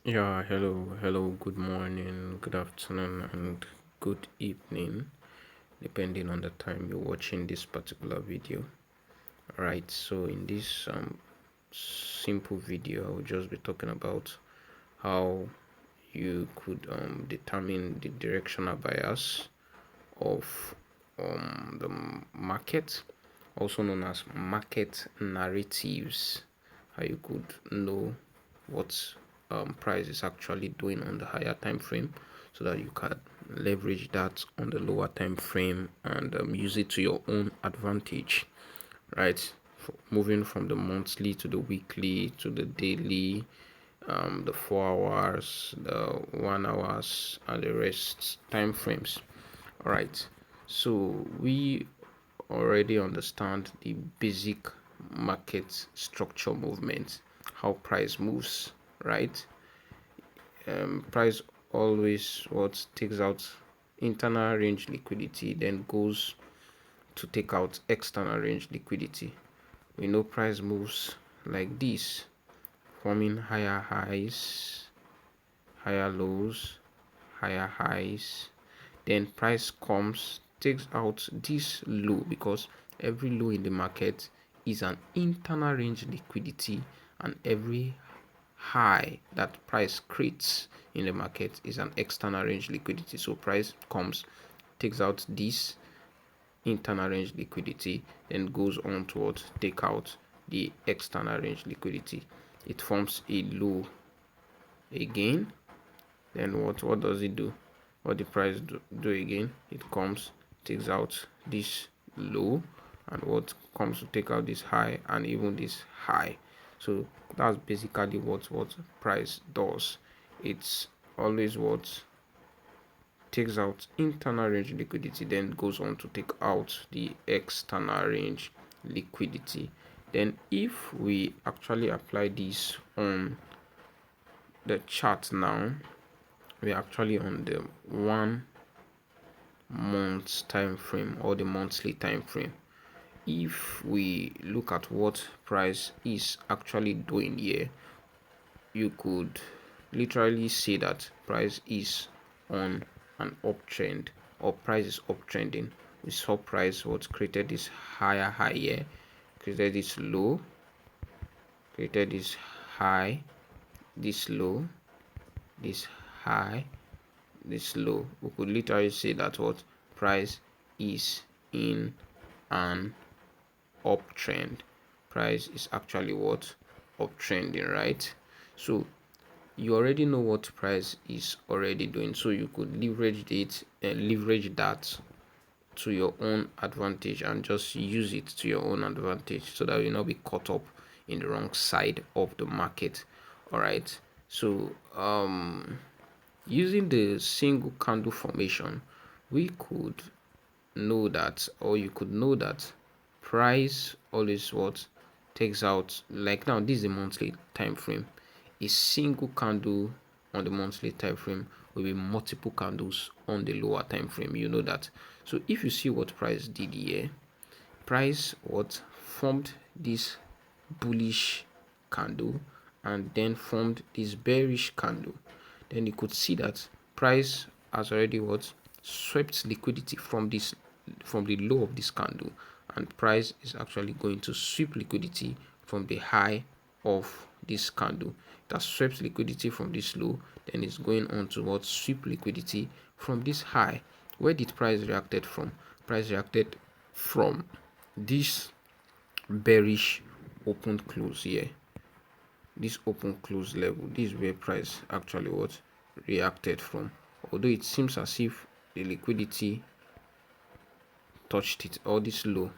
Yeah, hello, good morning, good afternoon, and good evening, depending on the time you're watching this particular video. Alright, so in this simple video, I will just be talking about how you could determine the directional bias of the market, also known as market narratives. How you could know what price is actually doing on the higher time frame, so that you can leverage that on the lower time frame and use it to your own advantage, right? Moving from the monthly to the weekly to the daily, the 4 hours, the 1 hours, and the rest time frames. All right, so we already understand the basic market structure movement, how price moves, right? Price always what takes out internal range liquidity, then goes to take out external range liquidity. We know price moves like this, forming higher highs, higher lows, higher highs. Then price comes, takes out this low, because every low in the market is an internal range liquidity, and every high that price creates in the market is an external range liquidity. So price comes, takes out this internal range liquidity, then goes on towards take out the external range liquidity. It forms a low again. Then what does it do? What the price do again? It comes, takes out this low, and what comes to take out this high and even this high. So that's basically what price does. It's always what takes out internal range liquidity, then goes on to take out the external range liquidity. Then if we actually apply this on the chart now, we're actually on the 1 month time frame, or the monthly time frame. If we look at what price is actually doing here, you could literally say that price is on an uptrend, or price is uptrending. We saw price what created this higher high here, created this low, created this high, this low, this high, this low. We could literally say that what price is in an uptrend. Price is actually what uptrending, right? So you already know what price is already doing, so you could leverage it and leverage that to your own advantage, and just use it to your own advantage, so that you'll not be caught up in the wrong side of the market. All right, so using the single candle formation, we could know that, or you could know that price always what takes out, like now this is a monthly time frame. A single candle on the monthly time frame will be multiple candles on the lower time frame, you know that. So if you see what price did here, price what formed this bullish candle, and then formed this bearish candle. Then you could see that price has already what swept liquidity from this, from the low of this candle, and price is actually going to sweep liquidity from the high of this candle. It has swept liquidity from this low, then it's going on to what sweep liquidity from this high. Where did price reacted from? Price reacted from this bearish open close here, this open close level. This is where price actually what reacted from, although it seems as if the liquidity touched it, or this low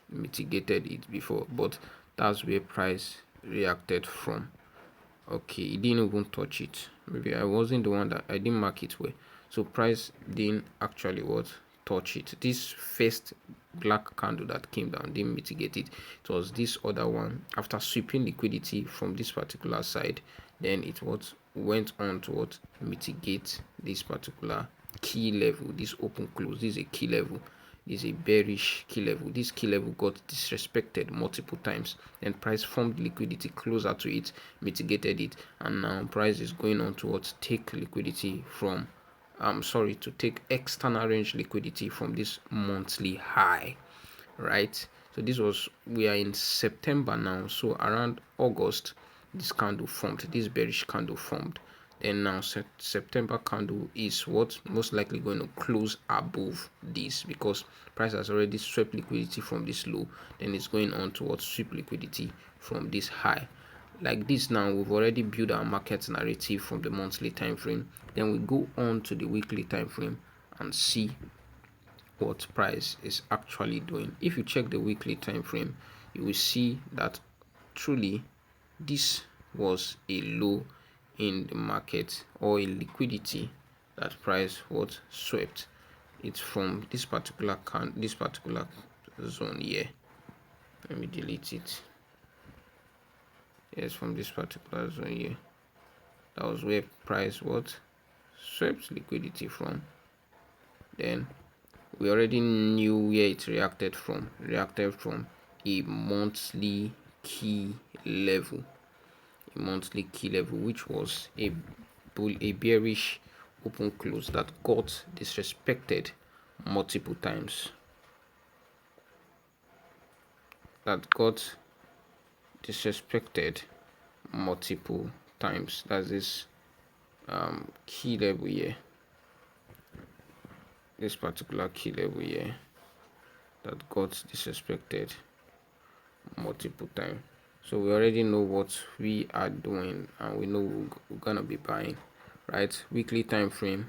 mitigated it before, but that's where price reacted from. Okay, it didn't even touch it. Maybe I wasn't the one, that I didn't mark it well. So price didn't actually what touch it. This first black candle that came down didn't mitigate it. It was this other one, after sweeping liquidity from this particular side, then it what went on to what mitigate this particular key level, this open close. This is a key level. is a bearish key level. This key level got disrespected multiple times, then price formed liquidity closer to it, mitigated it, and now price is going on towards take liquidity from to take external range liquidity from this monthly high, right? So this was, we are in September now, so around August this candle formed, this bearish candle formed. Then now September candle is what most likely going to close above this, because price has already swept liquidity from this low, then it's going on towards sweep liquidity from this high. Like this now, we've already built our market narrative from the monthly time frame. Then we go on to the weekly time frame and see what price is actually doing. If you check the weekly time frame, you will see that truly this was a low in the market, or a liquidity that price was swept. It's from this particular zone here. Let me delete it. Yes, from this particular zone here. That was where price was swept liquidity from. Then we already knew where it reacted from a monthly key level, which was a bearish open close that got disrespected multiple times, That's this key level here, this particular key level here that got disrespected multiple times. So we already know what we are doing, and we know we're gonna be buying, right? Weekly time frame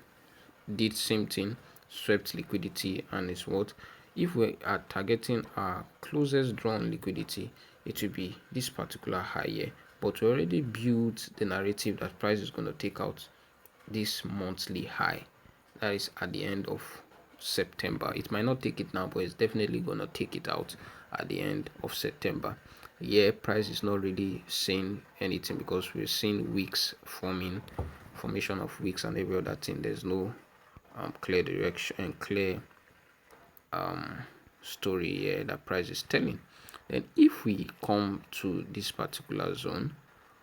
did same thing, swept liquidity, and is what, if we are targeting our closest drawn liquidity, it will be this particular high here. But we already built the narrative that price is going to take out this monthly high, that is at the end of September. It might not take it now, but it's definitely going to take it out at the end of September. Yeah, price is not really saying anything, because we're seeing wicks formation of wicks and every other thing. There's no clear direction and clear story here that price is telling. Then if we come to this particular zone,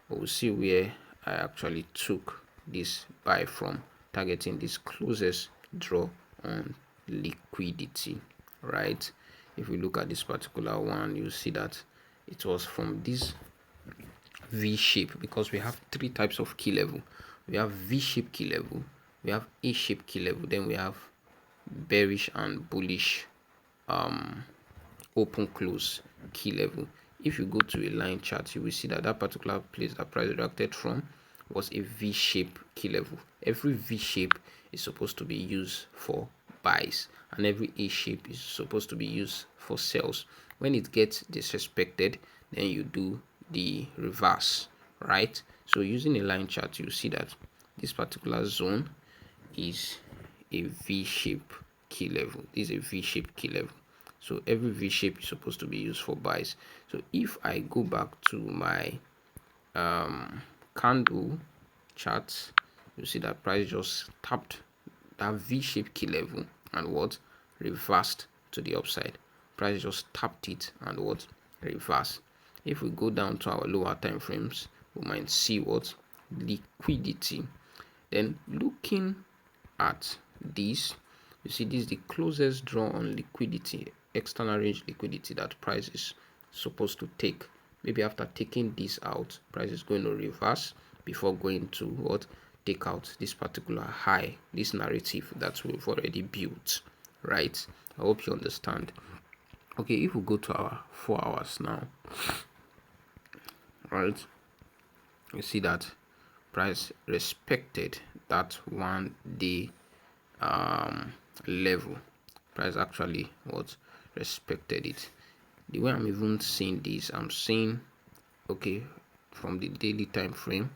we'll see where I actually took this buy from, targeting this closest draw on liquidity, right? If we look at this particular one, you see that it was from this V shape, because we have three types of key level. We have V shape key level, we have A shape key level, then we have bearish and bullish open close key level. If you go to a line chart, you will see that that particular place that price reacted from was a V shape key level. Every V shape is supposed to be used for buys, and every A shape is supposed to be used for sells. When it gets disrespected, then you do the reverse, right? So using a line chart, you see that this particular zone is a V shape key level. This is a V shape key level. So every V shape is supposed to be used for buys. So if I go back to my candle chart, you see that price just tapped that V shape key level and what, reversed to the upside. Price just tapped it and what, reverse. If we go down to our lower time frames, we might see what, liquidity. Then looking at this, you see this is the closest draw on liquidity, external range liquidity, that price is supposed to take. Maybe after taking this out, price is going to reverse before going to what, take out this particular high, this narrative that we've already built, right? I hope you understand. Okay, if we go to our 4 hours now, right, you see that price respected that 1 day level. Price actually what, respected it. The way I'm even seeing this, I'm seeing, okay, from the daily time frame,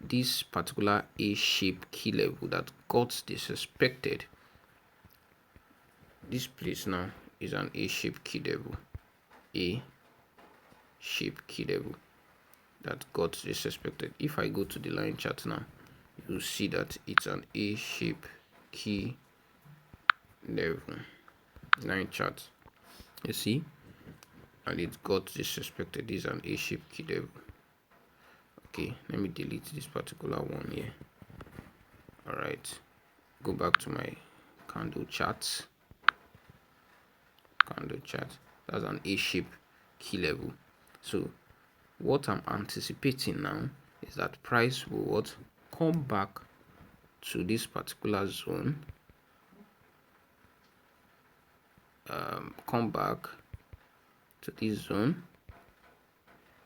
this particular A shape key level that got disrespected, this place now is an A shape key level, A shape key level that got disrespected. If I go to the line chart now, you'll see that it's an A shape key level. line chart, you see, and it got disrespected. This is an A-shaped key level. Okay, let me delete this particular one here. All right, go back to my candle chart. That's an A-shaped key level. So what I'm anticipating now is that price will what come back to this particular zone, come back to this zone,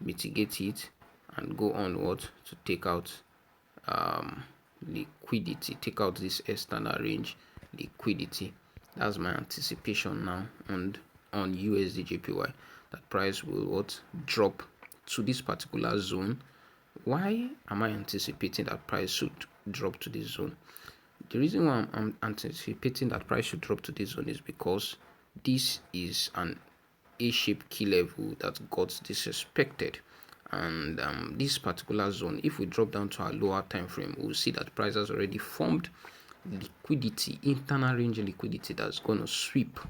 mitigate it, and go on what to take out liquidity, take out this external range liquidity. That's my anticipation now on USD that price will what drop to this particular zone. Why am I anticipating that price should drop to this zone? The reason why I'm anticipating that price should drop to this zone is because this is an A-shaped key level that got disrespected, and this particular zone, if we drop down to our lower time frame, we'll see that price has already formed liquidity, internal range liquidity, that's going to sweep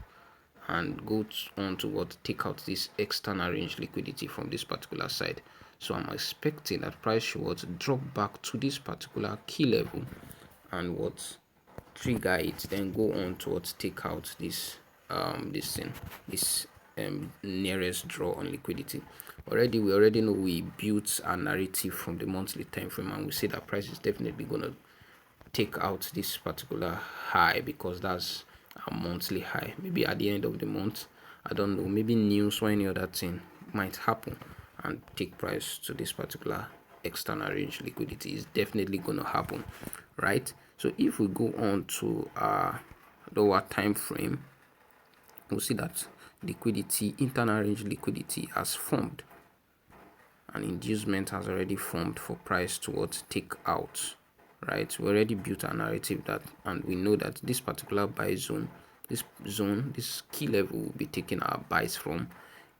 and go on to what take out this external range liquidity from this particular side. So I'm expecting that price should what drop back to this particular key level and what trigger it, then go on to what take out this nearest draw on liquidity. We already know we built a narrative from the monthly time frame, and we say that price is definitely gonna take out this particular high because that's a monthly high. Maybe at the end of the month, I don't know, maybe news or any other thing might happen and take price to this particular external range liquidity. Is definitely going to happen, right? So if we go on to our lower time frame, we'll see that liquidity, internal range liquidity, has formed. An inducement has already formed for price to what take out, right? We already built a narrative that, and we know that this particular buy zone, this key level we'll be taking our buys from,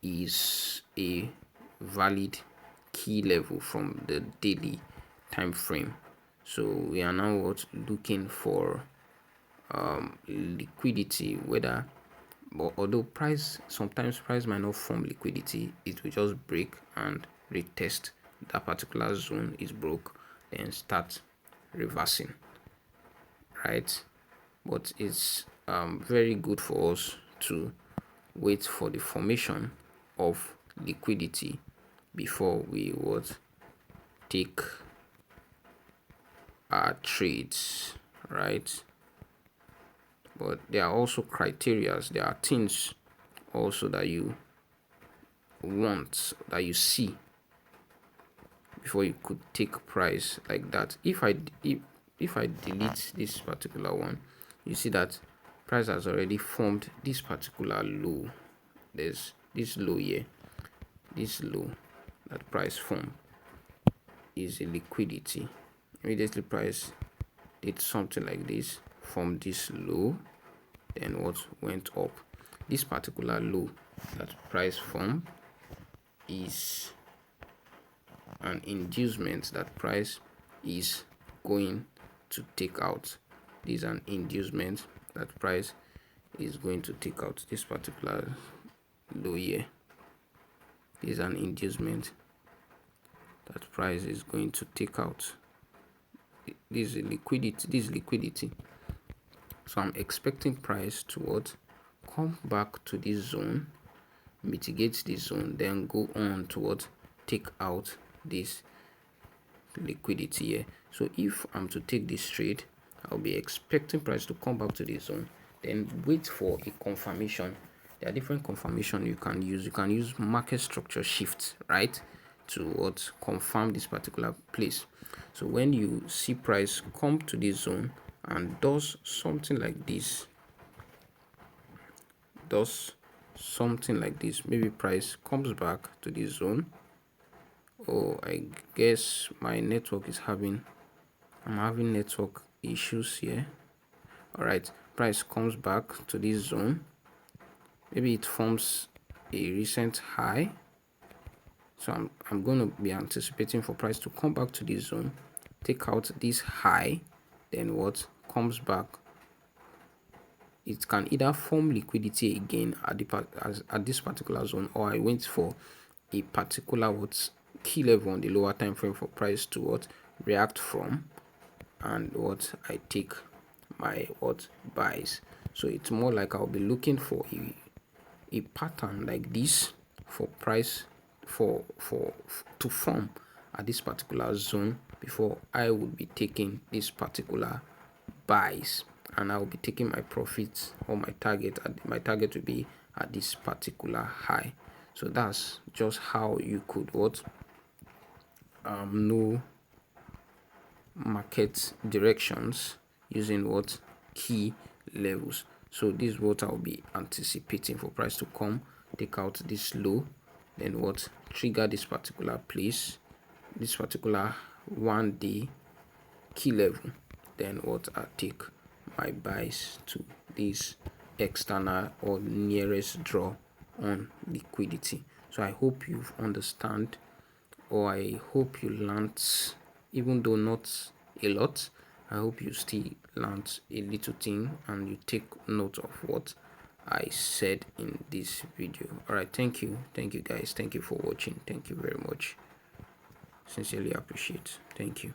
is a valid key level from the daily time frame. So we are now what looking for liquidity, whether, but although price, sometimes price might not form liquidity, it will just break and retest that particular zone is broke, then start reversing, right? But it's very good for us to wait for the formation of liquidity before we would take our trades, right? But there are also criterias, there are things also that you want, that you see before you could take price like that. If I delete this particular one, you see that price has already formed this particular low. There's this low here, this low that price formed is a liquidity. Immediately price did something like this, from this low, then what went up. This particular low that price formed is an inducement that price is going to take out. This is an inducement that price is going to take out. This particular low here is an inducement that price is going to take out. This is liquidity. So I'm expecting price to what come back to this zone, mitigate this zone, then go on to what take out this liquidity here. So if I'm to take this trade, I'll be expecting price to come back to this zone, then wait for a confirmation. There are different confirmation you can use. You can use market structure shifts, right, to what confirm this particular place. So when you see price come to this zone and does something like this, maybe price comes back to this zone. Oh, I guess my network is I'm having network issues here. All right, price comes back to this zone, maybe it forms a recent high. So I'm going to be anticipating for price to come back to this zone, take out this high, then what comes back it can either form liquidity again at at this particular zone, or I wait for a particular what key level on the lower time frame for price to what react from, and what I take my what buys. So it's more like I'll be looking for a pattern like this for price to form at this particular zone before I would be taking this particular buys, and I will be taking my profits or my target. My target will be at this particular high. So that's just how you could what know market directions using what key levels. So this is what I'll be anticipating for price to come, take out this low, then what trigger this particular place, this particular 1 day key level, then what I take my buys to this external or nearest draw on liquidity. So I hope you've understand, or I hope you learned, even though not a lot. I hope you still learned a little thing and you take note of what I said in this video. All right, thank you guys, thank you for watching, thank you very much, sincerely appreciate, thank you.